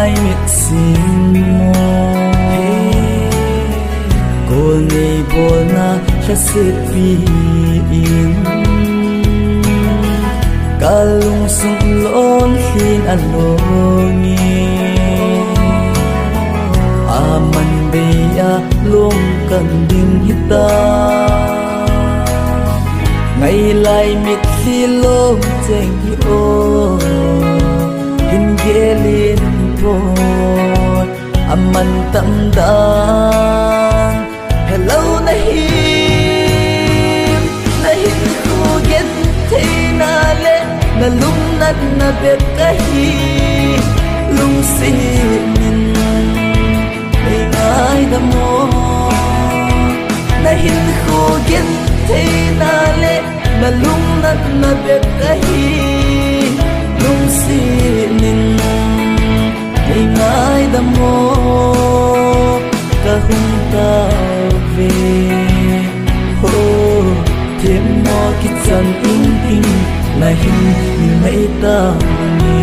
lai mit sim mo cô ngây bồ na cha se pi in cả lung sung lon hin alongi aman beya lung kan ding hita ngày lai mit khi lom cheng hi o hin gelin po aman tam dang hello na hin khu gen thế na le na lung nat na bet ka hi lung si min ai da mo na hin khu gen thế na le na lung nat na bet ka hi lung si min ai da mo ka hung ta về ho thêm mo ki chan in in na hin ni mai ta ni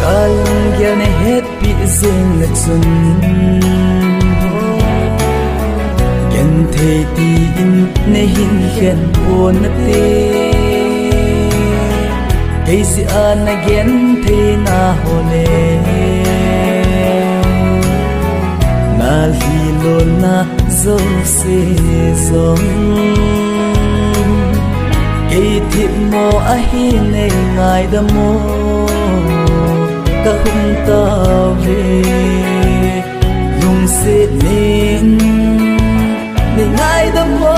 kalang gya ne het pi zing na chun gen thei ti in ne hin khen on na te Eisi an again te na hole na hilo na zo se zong Kei thip mo a hi ne ngai da mo ka hum ta ve lung se nen ne ngai da mo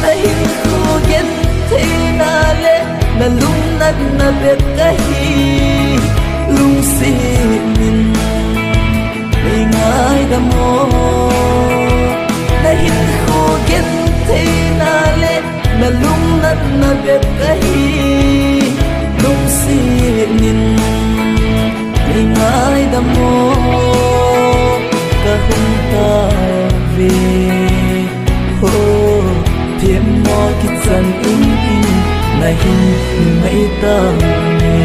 na hin khu gen te na le na lung nat na bet ka hi lung si min ei ngai da mo na hin khu gen te na le na lung nat na bet ka hi lung si min ei ngai da mo ka hum ta ve ho thêm mo ki chan in na hin mai ta ne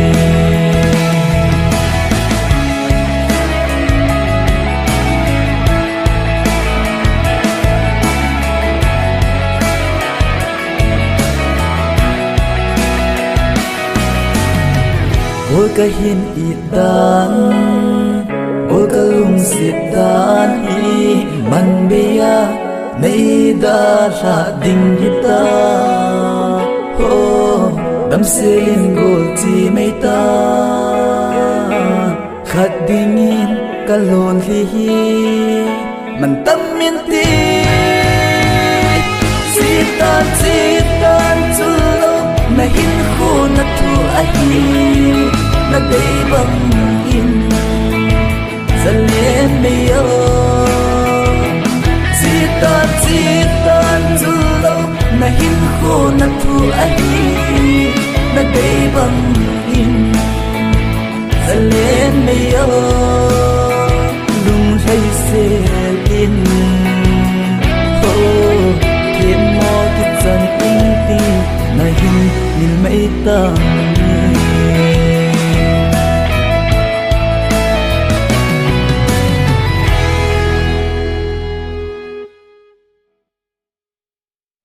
ôi ka hin i dan ôi ka lung si dan hi man beya nei da ra ding hita đam sen gol chi mai ta khát ding in ka lon hi man tam min ti si tan chu lo na hin khu na thu a hi na dei bang in zalen me yo si tan chu lo na hin khu na thu a hi na dei bang in zalen me yo lung hay se in ho thêm mo ki chan in tin na hin nil mai ta